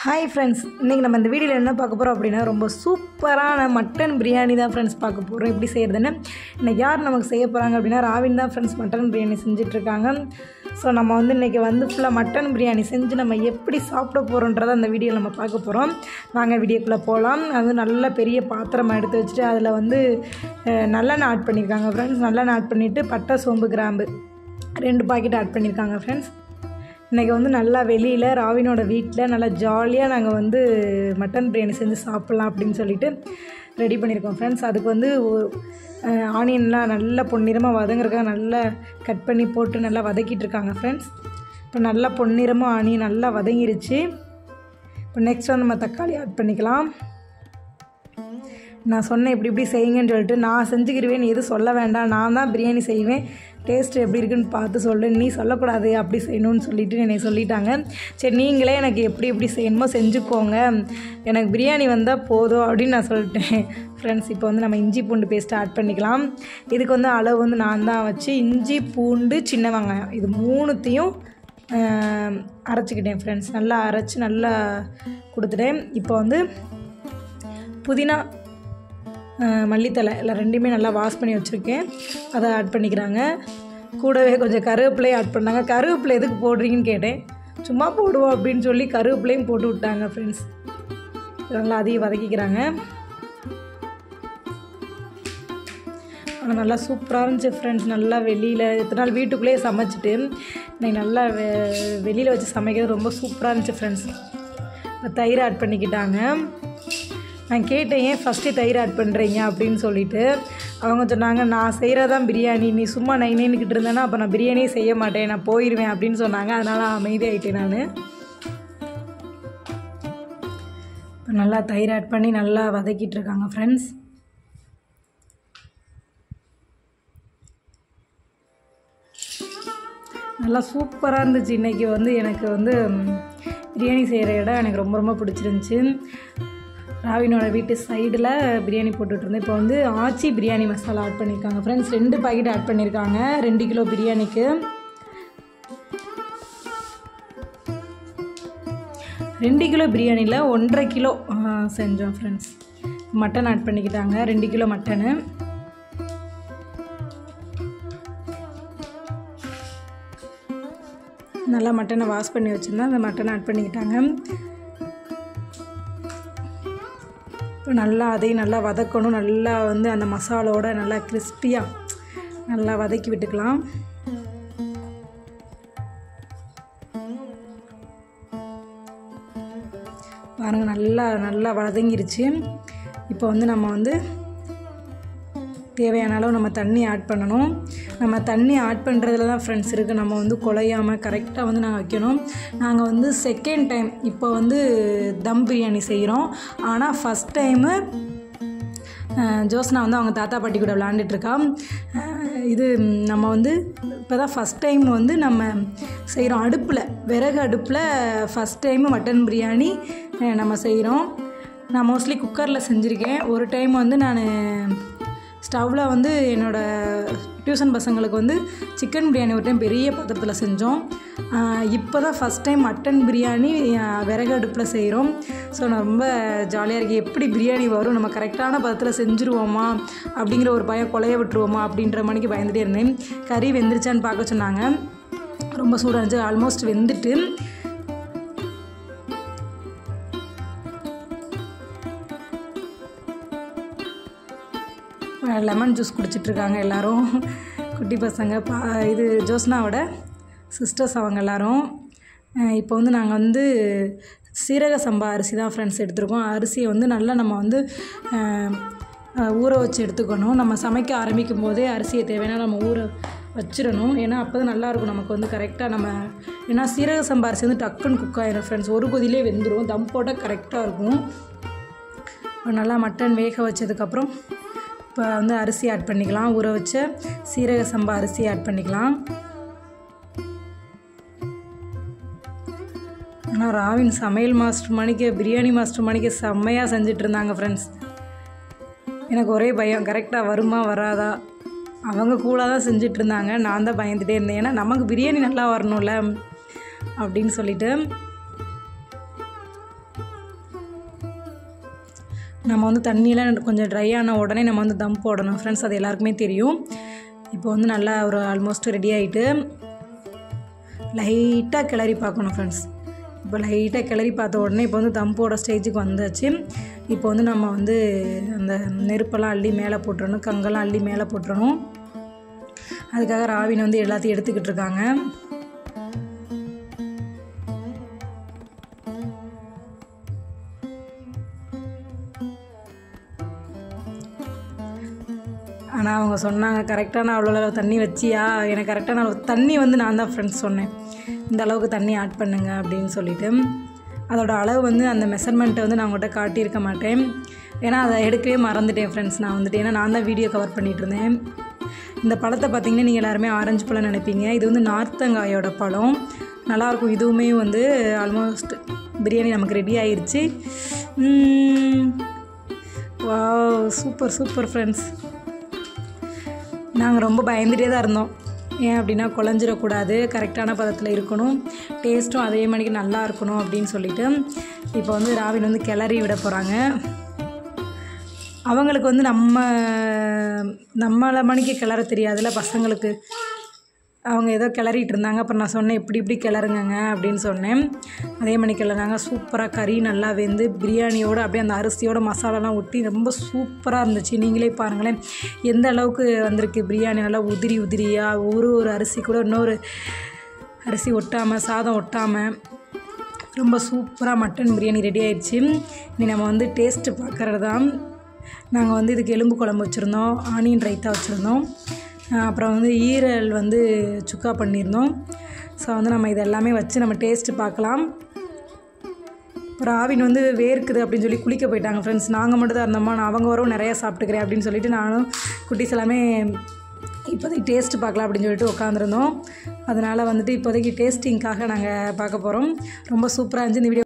Hi friends, இன்றைக்கி நம்ம இந்த வீடியோவில் என்ன பார்க்க போகிறோம் அப்படின்னா ரொம்ப சூப்பரான மட்டன் பிரியாணி தான் ஃப்ரெண்ட்ஸ் பார்க்க போகிறோம். எப்படி செய்கிறதுன்னு இன்றைக்கி யார் நமக்கு செய்ய போகிறாங்க அப்படின்னா ராவின் தான் ஃப்ரெண்ட்ஸ் மட்டன் பிரியாணி செஞ்சிட்ருக்காங்க. ஸோ நம்ம இன்றைக்கி ஃபுல்லாக மட்டன் பிரியாணி செஞ்சு நம்ம எப்படி சாப்பிட போகிறோன்றதை அந்த வீடியோவில் நம்ம பார்க்க போகிறோம். வாங்க வீடியோக்குள்ளே போகலாம். அது நல்ல பெரிய பாத்திரம் எடுத்து வச்சுட்டு அதில் நல்லெண்ணெய் ஆட் பண்ணியிருக்காங்க ஃப்ரெண்ட்ஸ். நல்லெண்ணெய் ஆட் பண்ணிவிட்டு பட்டை, சோம்பு, கிராம்பு 2 பாக்கெட் ஆட் பண்ணியிருக்காங்க ஃப்ரெண்ட்ஸ். இன்றைக்கி நல்லா வெளியில் ராவினோட வீட்டில் நல்லா ஜாலியாக நாங்கள் மட்டன் பிரியாணி செஞ்சு சாப்பிட்லாம் அப்படின்னு சொல்லிட்டு ரெடி பண்ணியிருக்கோம் ஃப்ரெண்ட்ஸ். அதுக்கு ஆனியன்லாம் நல்லா பொன்னிறமாக வதங்குறதுக்காக நல்லா கட் பண்ணி போட்டு நல்லா வதக்கிட்டு இருக்காங்க ஃப்ரெண்ட்ஸ். இப்போ நல்லா பொன்னிறமாக ஆனியன் நல்லா வதங்கிருச்சு. இப்போ நெக்ஸ்ட் நம்ம தக்காளி ஆட் பண்ணிக்கலாம். நான் சொன்னேன் இப்படி செய்யுங்கன்னு சொல்லிட்டு, நான் செஞ்சுக்கிடுவேன், எதுவும் சொல்ல வேண்டாம், நான் தான் பிரியாணி செய்வேன், டேஸ்ட்டு எப்படி இருக்குன்னு பார்த்து சொல்லு, நீ சொல்லக்கூடாது அப்படி செய்யணும்னு சொல்லிவிட்டு என்னை சொல்லிட்டாங்க. சரி, நீங்களே எனக்கு எப்படி செய்யணுமோ செஞ்சுக்கோங்க, எனக்கு பிரியாணி வந்தால் போதும் அப்படின்னு நான் சொல்லிட்டேன் ஃப்ரெண்ட்ஸ். இப்போ நம்ம இஞ்சி பூண்டு பேஸ்ட்டு ஆட் பண்ணிக்கலாம். இதுக்கு அளவு நான் தான் வச்சு இஞ்சி பூண்டு சின்ன வெங்காயம் இது 3த்தையும் அரைச்சிக்கிட்டேன் ஃப்ரெண்ட்ஸ். நல்லா அரைச்சி நல்லா கொடுத்துட்டேன். இப்போ புதினா, மல்லித்தலை இல்லை 2மே நல்லா வாஷ் பண்ணி வச்சுருக்கேன், அதை ஆட் பண்ணிக்கிறாங்க. கூடவே கொஞ்சம் கருவேப்பிலையும் ஆட் பண்ணாங்க. கருவேப்பிலை எதுக்கு போடுறீங்கன்னு கேட்டேன். சும்மா போடுவோம் அப்படின்னு சொல்லி கருவேப்பிலையும் போட்டு விட்டாங்க ஃப்ரெண்ட்ஸ். நல்லா அதையும் வதக்கிக்கிறாங்க. ஆனால் நல்லா சூப்பராக இருந்துச்சு ஃப்ரெண்ட்ஸ். நல்லா வெளியில் எத்தனை நாள் வீட்டுக்குள்ளேயே சமைச்சிட்டு இன்னைக்கு நல்லா வெளியில் வச்சு சமைக்கிறது ரொம்ப சூப்பராக இருந்துச்சு ஃப்ரெண்ட்ஸ். தயிர் ஆட் பண்ணிக்கிட்டாங்க. நான் கேட்டேன், ஏன் ஃபஸ்ட்டு தயிர் ஆட் பண்ணுறீங்க அப்படின்னு சொல்லிட்டு. அவங்க சொன்னாங்க, நான் செய்கிறதான் பிரியாணி, நீ சும்மா நைன்னுக்கிட்டு இருந்தேன்னா அப்போ நான் பிரியாணியே செய்ய மாட்டேன், நான் போயிடுவேன் அப்படின்னு சொன்னாங்க. அதனால் அமைதியாகிட்டேன் நான். இப்போ நல்லா தயிர் ஆட் பண்ணி நல்லா வதக்கிட்டு இருக்காங்க ஃப்ரெண்ட்ஸ். நல்லா சூப்பராக இருந்துச்சு. இன்றைக்கி எனக்கு பிரியாணி செய்கிற இடம் எனக்கு ரொம்ப ரொம்ப பிடிச்சிருந்துச்சி. ராவினோட வீட்டு சைடில் பிரியாணி போட்டுட்ருந்தேன். இப்போ ஆச்சி பிரியாணி மசாலா ஆட் பண்ணியிருக்காங்க ஃப்ரெண்ட்ஸ். 2 பாக்கெட் ஆட் பண்ணியிருக்காங்க 2 கிலோ பிரியாணிக்கு. 2 கிலோ பிரியாணியில் 1.5 கிலோ செஞ்சோம் ஃப்ரெண்ட்ஸ். மட்டன் ஆட் பண்ணிக்கிட்டாங்க, 2 கிலோ மட்டனு. நல்லா மட்டனை வாஷ் பண்ணி வச்சுருந்தேன், அந்த மட்டனை ஆட் பண்ணிக்கிட்டாங்க. இப்போ நல்லா அதையும் நல்லா வதக்கணும். நல்லா அந்த மசாலோட நல்லா கிறிஸ்பியாக நல்லா வதக்கி விட்டுக்கலாம். பாருங்கள், நல்லா வதங்கிருச்சு. இப்போ நம்ம தேவையான அளவு நம்ம தண்ணி ஆட் பண்ணணும். நம்ம தண்ணி ஆட் பண்ணுறதுல தான் ஃப்ரெண்ட்ஸ் இருக்குது. நம்ம குலையாமல் கரெக்டாக நாங்கள் வைக்கணும். நாங்கள் செகண்ட் டைம் இப்போ தம் பிரியாணி செய்கிறோம். ஆனால் ஃபஸ்ட் டைமு ஜோஸ்னா அவங்க தாத்தா பாட்டி கூட விளாண்டுட்ருக்கா. இது நம்ம இப்போ தான் ஃபஸ்ட் டைம் நம்ம செய்கிறோம். விறகு அடுப்பில் ஃபஸ்ட் டைமு மட்டன் பிரியாணி நம்ம செய்கிறோம். நான் மோஸ்ட்லி குக்கரில் செஞ்சுருக்கேன். ஒரு டைம் நான் ஸ்டவ்வில் என்னோடய டியூஷன் பசங்களுக்கு சிக்கன் பிரியாணி ஒரு டைம் பெரிய பாத்திரத்தில் செஞ்சோம். இப்போ தான் ஃபஸ்ட் டைம் மட்டன் பிரியாணி விறகு அடுப்பில் செய்கிறோம். ஸோ நான் ரொம்ப ஜாலியாக இருக்கேன். எப்படி பிரியாணி வரும், நம்ம கரெக்டான பதத்தில் செஞ்சுருவோமா அப்படிங்கிற ஒரு பயம், கொலைய விட்டுருவோமா அப்படின்ற மணிக்கு பயந்துகிட்டே இருந்தேன். கறி வெந்துருச்சான்னு பார்க்க சொன்னாங்க. ரொம்ப சூடாக இருந்துச்சு. ஆல்மோஸ்ட் வெந்துட்டு லெமன் ஜூஸ் குடிச்சிட்ருக்காங்க எல்லோரும், குட்டி பசங்க. இது ஜோஸ்னாவோட சிஸ்டர்ஸ் அவங்க எல்லோரும். இப்போ நாங்கள் சீரக சம்பா அரிசி தான் ஃப்ரெண்ட்ஸ் எடுத்துருக்கோம். அரிசியை நல்லா நம்ம ஊற வச்சு எடுத்துக்கணும். நம்ம சமைக்க ஆரம்பிக்கும் போதே அரிசியை தேவைன்னா நம்ம ஊற வச்சிடணும். ஏன்னா அப்போ தான் நல்லாயிருக்கும் நமக்கு கரெக்டாக ஏன்னா சீரக சம்பா அரிசி டக்குன்னு குக் ஆகிடும் ஃப்ரெண்ட்ஸ். ஒரு கொதிலே வெந்துடும். தம் போட்டால் கரெக்டாக இருக்கும். நல்லா மட்டன் வேக வச்சதுக்கப்புறம் இப்போ அரிசி ஆட் பண்ணிக்கலாம். ஊற வச்ச சீரக சம்பா அரிசி ஆட் பண்ணிக்கலாம். ஆனால் ராவின் சமையல் மாஸ்டர் மணிக்கு, பிரியாணி மாஸ்டர் மணிக்கு செம்மையாக செஞ்சிட்ருந்தாங்க ஃப்ரெண்ட்ஸ். எனக்கு ஒரே பயம், கரெக்டாக வருமா வராதா. அவங்க கூலாக தான் செஞ்சிட்ருந்தாங்க, நான் தான் பயந்துகிட்டே இருந்தேன். ஏன்னா நமக்கு பிரியாணி நல்லா வரணும்ல அப்படின்னு சொல்லிட்டு நம்ம வந்து தண்ணியெலாம் கொஞ்சம் ட்ரை ஆன உடனே நம்ம வந்து தம் போடணும் ஃப்ரெண்ட்ஸ், அது எல்லாருக்குமே தெரியும். இப்போ வந்து நல்லா ஒரு ஆல்மோஸ்ட் ரெடி ஆகிட்டு லைட்டாக கிளறி பார்க்கணும் ஃப்ரெண்ட்ஸ். இப்போ லைட்டாக கிளறி பார்த்த உடனே இப்போ வந்து தம் போட ஸ்டேஜுக்கு வந்தாச்சு. இப்போ வந்து நம்ம வந்து அந்த நெருப்பெல்லாம் அள்ளி மேலே போட்டுறணும், கங்கெல்லாம் அள்ளி மேலே போட்டுறணும். அதுக்காக ராவின் வந்து எல்லாத்தையும் எடுத்துக்கிட்டு இருக்காங்க. ஆனால் அவங்க சொன்னாங்க கரெக்டான அவ்வளோ தண்ணி வச்சியா, எனக்கு கரெக்டான தண்ணி வந்து நான் தான் ஃப்ரெண்ட்ஸ் சொன்னேன் இந்த அளவுக்கு தண்ணி ஆட் பண்ணுங்க அப்படின்னு சொல்லிவிட்டு. அதோடய அளவு வந்து அந்த மெஷர்மெண்ட்டை வந்து நான் உங்கள்கிட்ட காட்டியிருக்க மாட்டேன், ஏன்னா அதை எடுக்கவே மறந்துட்டேன் ஃப்ரெண்ட்ஸ் நான் வந்துட்டு. ஏன்னா நான் தான் வீடியோ கவர் பண்ணிகிட்ருந்தேன். இந்த பழத்தை பார்த்திங்கன்னா நீங்கள் எல்லாருமே ஆரஞ்சு பழம் நினைப்பீங்க, இது வந்து நார்த்தங்காயோட பழம், நல்லாயிருக்கும். இதுவுமே வந்து ஆல்மோஸ்ட் பிரியாணி நமக்கு ரெடி ஆயிடுச்சு. Wow, super super friends. நாங்கள் ரொம்ப பயந்துகிட்டே தான் இருந்தோம், ஏன் அப்படின்னா குழஞ்சிடக்கூடாது, கரெக்டான பதத்தில் இருக்கணும், டேஸ்ட்டும் அதே மாதிரிக்கு நல்லா இருக்கணும் அப்படின்னு சொல்லிட்டு. இப்போ வந்து ராவின் வந்து கிளறி விட போகிறாங்க. அவங்களுக்கு வந்து நம்மளை மணிக்கு கிளற தெரியாதுல்ல பசங்களுக்கு, அவங்க ஏதோ கிளறிட்டு இருந்தாங்க. அப்புறம் நான் சொன்னேன் இப்படி கிளறுங்க அப்படின்னு சொன்னேன். அதே மணி கிளறாங்க. சூப்பராக கறி நல்லா வெந்து பிரியாணியோடு அப்படியே அந்த அரிசியோட மசாலாலாம் ஒட்டி ரொம்ப சூப்பராக இருந்துச்சு. நீங்களே பாருங்களேன் எந்த அளவுக்கு வந்திருக்கு பிரியாணி, நல்லா உதிரியாக ஒரு அரிசி கூட இன்னொரு அரிசி ஒட்டாமல், சாதம் ஒட்டாமல் ரொம்ப சூப்பராக மட்டன் பிரியாணி ரெடி ஆயிடுச்சு. இனி நம்ம வந்து டேஸ்ட்டு பார்க்குறது தான். நாங்கள் வந்து இதுக்கு எலும்பு குழம்பு வச்சுருந்தோம், ஆனியன் ரைத்தா வச்சுருந்தோம், அப்புறம் வந்து ஈரல் வந்து சுக்கா பண்ணியிருந்தோம். ஸோ வந்து நம்ம இது எல்லாமே வச்சு நம்ம டேஸ்ட்டு பார்க்கலாம். ராவின் வந்து வேர்க்குது அப்படின்னு சொல்லி குளிக்க போயிட்டாங்க ஃப்ரெண்ட்ஸ். நாங்கள் மட்டும் தான் இருந்தோமா, நான் அவங்க வரும் நிறையா சாப்பிட்டுக்கிறேன் அப்படின்னு சொல்லிட்டு நானும் குட்டீஸ் எல்லாமே இப்போதைக்கு டேஸ்ட்டு பார்க்கலாம் அப்படின்னு சொல்லிட்டு உட்காந்துருந்தோம். அதனால் வந்துட்டு இப்போதைக்கு டேஸ்டிங்காக நாங்கள் பார்க்க போகிறோம். ரொம்ப சூப்பராக இருந்துச்சு இந்த வீடியோ.